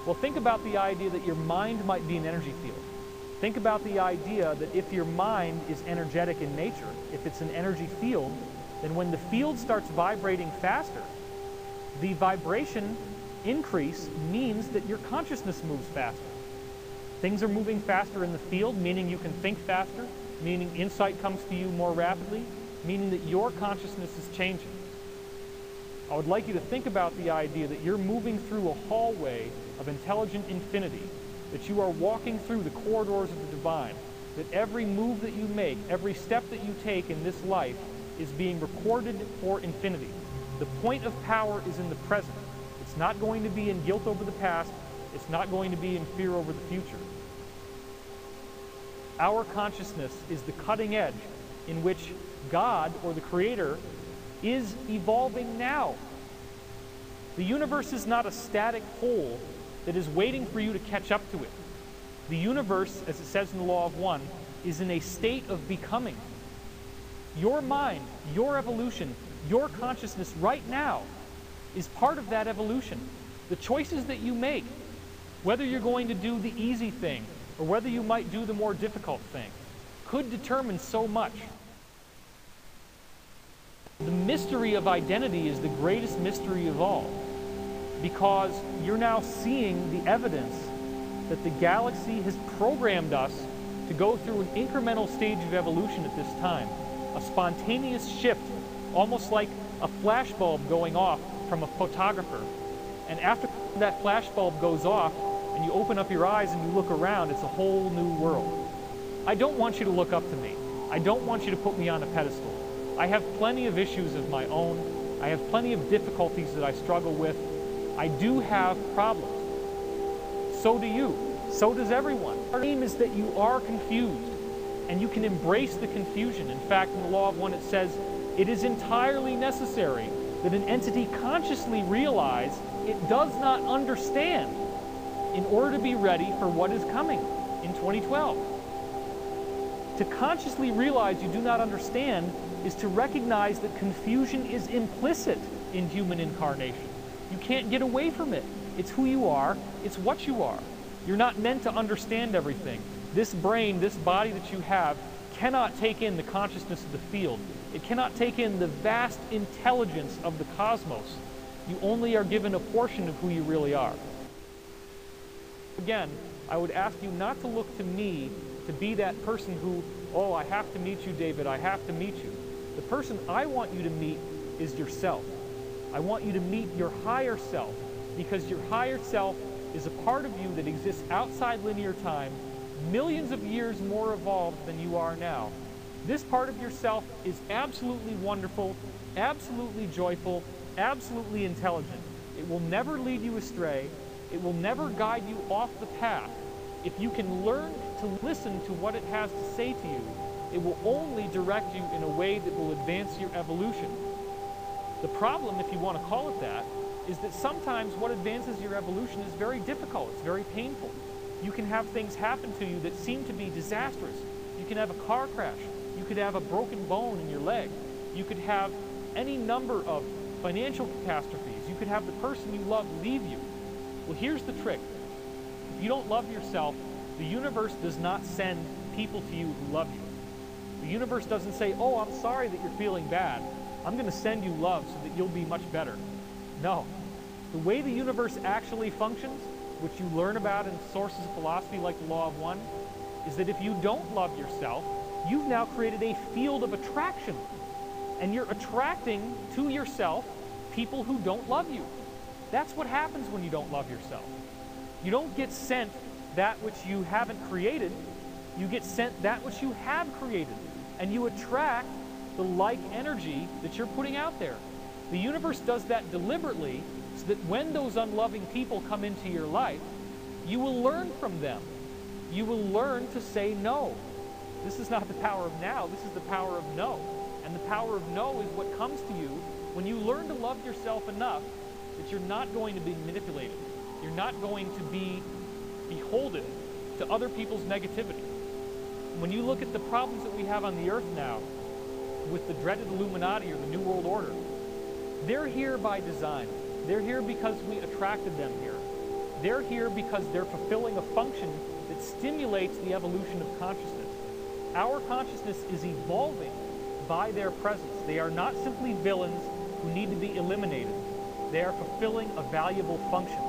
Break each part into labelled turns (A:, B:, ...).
A: Well, think about the idea that your mind might be an energy field. Think about the idea that if your mind is energetic in nature, if it's an energy field, then when the field starts vibrating faster, the vibration increase means that your consciousness moves faster. Things are moving faster in the field, meaning you can think faster, meaning insight comes to you more rapidly, meaning that your consciousness is changing. I would like you to think about the idea that you're moving through a hallway of intelligent infinity, that you are walking through the corridors of the divine, that every move that you make, every step that you take in this life is being recorded for infinity. The point of power is in the present. It's not going to be in guilt over the past. It's not going to be in fear over the future. Our consciousness is the cutting edge in which God, or the Creator, is evolving now. The universe is not a static whole that is waiting for you to catch up to it. The universe, as it says in the Law of One, is in a state of becoming. Your mind, your evolution, your consciousness right now is part of that evolution. The choices that you make, whether you're going to do the easy thing or whether you might do the more difficult thing, could determine so much. The mystery of identity is the greatest mystery of all, because you're now seeing the evidence that the galaxy has programmed us to go through an incremental stage of evolution at this time, a spontaneous shift, almost like a flashbulb going off from a photographer. And after that flashbulb goes off and you open up your eyes and you look around, it's a whole new world. I don't want you to look up to me. I don't want you to put me on a pedestal. I have plenty of issues of my own. I have plenty of difficulties that I struggle with. I do have problems. So do you. So does everyone. Our aim is that you are confused and you can embrace the confusion. In fact, in the Law of One it says, it is entirely necessary that an entity consciously realize it does not understand in order to be ready for what is coming in 2012. To consciously realize you do not understand is to recognize that confusion is implicit in human incarnation. You can't get away from it. It's who you are. It's what you are. You're not meant to understand everything. This brain, this body that you have, cannot take in the consciousness of the field. It cannot take in the vast intelligence of the cosmos. You only are given a portion of who you really are. Again, I would ask you not to look to me to be that person who, oh, I have to meet you, David, I have to meet you. The person I want you to meet is yourself. I want you to meet your higher self, because your higher self is a part of you that exists outside linear time, millions of years more evolved than you are now. This part of yourself is absolutely wonderful, absolutely joyful, absolutely intelligent. It will never lead you astray. It will never guide you off the path. If you can learn to listen to what it has to say to you, it will only direct you in a way that will advance your evolution. The problem, if you want to call it that, is that sometimes what advances your evolution is very difficult. It's very painful. You can have things happen to you that seem to be disastrous. You can have a car crash. You could have a broken bone in your leg. You could have any number of financial catastrophes. You could have the person you love leave you. Well, here's the trick. If you don't love yourself, the universe does not send people to you who love you. The universe doesn't say, oh, I'm sorry that you're feeling bad. I'm going to send you love so that you'll be much better. No. The way the universe actually functions, which you learn about in sources of philosophy like the Law of One, is that if you don't love yourself, you've now created a field of attraction. And you're attracting to yourself people who don't love you. That's what happens when you don't love yourself. You don't get sent that which you haven't created. You get sent that which you have created. And you attract the like energy that you're putting out there. The universe does that deliberately so that when those unloving people come into your life, you will learn from them. You will learn to say no. This is not the power of now, this is the power of no. And the power of no is what comes to you when you learn to love yourself enough that you're not going to be manipulated. You're not going to be beholden to other people's negativity. When you look at the problems that we have on the earth now with the dreaded Illuminati or the New World Order, they're here by design. They're here because we attracted them here. They're here because they're fulfilling a function that stimulates the evolution of consciousness. Our consciousness is evolving by their presence. They are not simply villains who need to be eliminated. They are fulfilling a valuable function.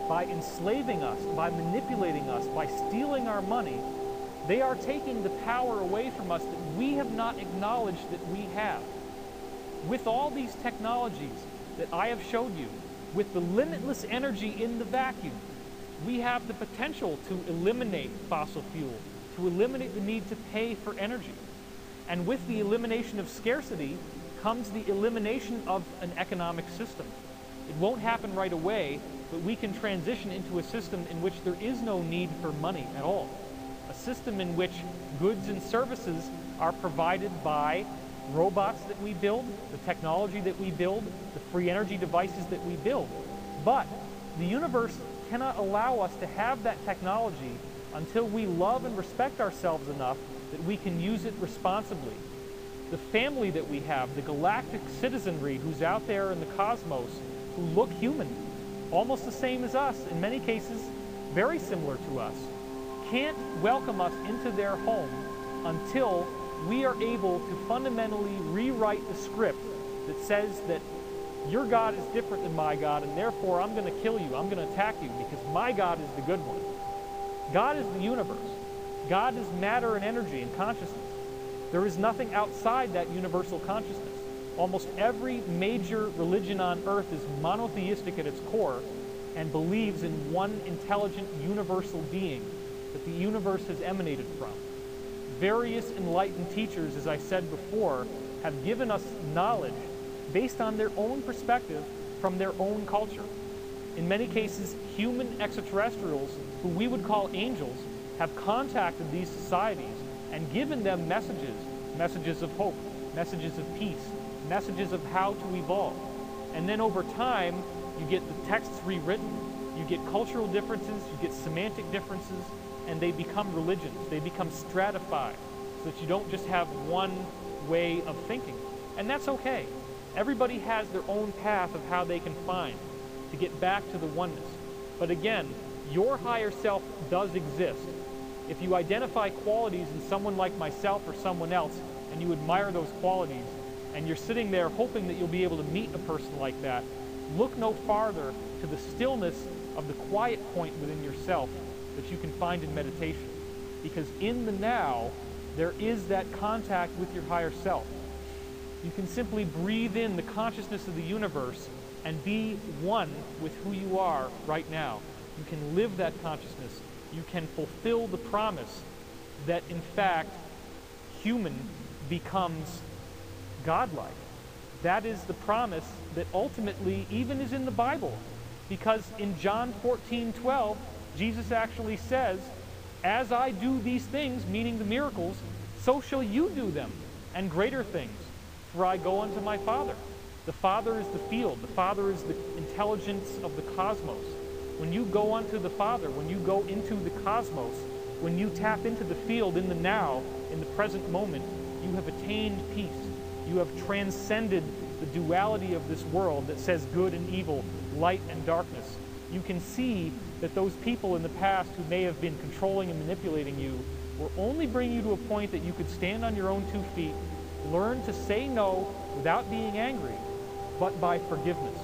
A: By enslaving us, by manipulating us, by stealing our money, they are taking the power away from us that we have not acknowledged that we have. With all these technologies that I have showed you, with the limitless energy in the vacuum, we have the potential to eliminate fossil fuel, to eliminate the need to pay for energy. And with the elimination of scarcity comes the elimination of an economic system. It won't happen right away, but we can transition into a system in which there is no need for money at all. A system in which goods and services are provided by robots that we build, the technology that we build, the free energy devices that we build. But the universe cannot allow us to have that technology until we love and respect ourselves enough that we can use it responsibly. The family that we have, the galactic citizenry who's out there in the cosmos, who look human, almost the same as us, in many cases very similar to us, can't welcome us into their home until we are able to fundamentally rewrite the script that says that your God is different than my God, and therefore I'm going to kill you, I'm going to attack you, because my God is the good one. God is the universe. God is matter and energy and consciousness. There is nothing outside that universal consciousness. Almost every major religion on earth is monotheistic at its core and believes in one intelligent universal being that the universe has emanated from. Various enlightened teachers, as I said before, have given us knowledge based on their own perspective from their own culture. In many cases, human extraterrestrials, who we would call angels, have contacted these societies and given them messages, messages of hope, messages of peace, messages of how to evolve. And then over time, you get the texts rewritten, you get cultural differences, you get semantic differences, and they become religions. They become stratified, so that you don't just have one way of thinking. And that's okay. Everybody has their own path of how they can find to get back to the oneness. But again, your higher self does exist. If you identify qualities in someone like myself or someone else, and you admire those qualities, and you're sitting there hoping that you'll be able to meet a person like that, look no farther to the stillness of the quiet point within yourself that you can find in meditation. Because in the now, there is that contact with your higher self. You can simply breathe in the consciousness of the universe and be one with who you are right now. You can live that consciousness. You can fulfill the promise that, in fact, human becomes godlike. That is the promise that ultimately even is in the Bible. Because in John 14:12, Jesus actually says, "As I do these things," meaning the miracles, "so shall you do them, and greater things, for I go unto my Father." The Father is the field. The Father is the intelligence of the cosmos. When you go unto the Father, when you go into the cosmos, when you tap into the field in the now, in the present moment, you have attained peace. You have transcended the duality of this world that says good and evil, light and darkness. You can see that those people in the past who may have been controlling and manipulating you will only bring you to a point that you could stand on your own 2 feet, learn to say no without being angry, but by forgiveness.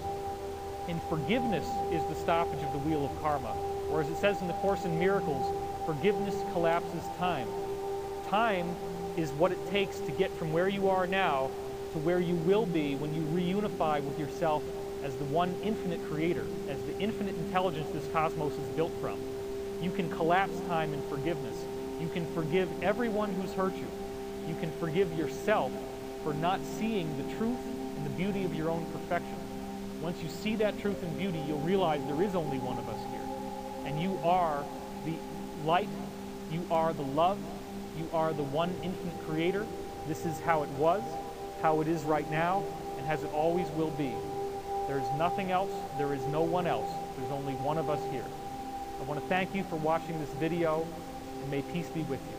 A: And forgiveness is the stoppage of the wheel of karma. Or as it says in the Course in Miracles, forgiveness collapses time. Time is what it takes to get from where you are now to where you will be when you reunify with yourself as the one infinite creator, as the infinite intelligence this cosmos is built from. You can collapse time in forgiveness. You can forgive everyone who's hurt you. You can forgive yourself for not seeing the truth and the beauty of your own perfection. Once you see that truth and beauty, you'll realize there is only one of us here. And you are the light, you are the love, you are the one infinite creator. This is how it was, how it is right now, and as it always will be. There is nothing else, there is no one else. There's only one of us here. I want to thank you for watching this video, and may peace be with you.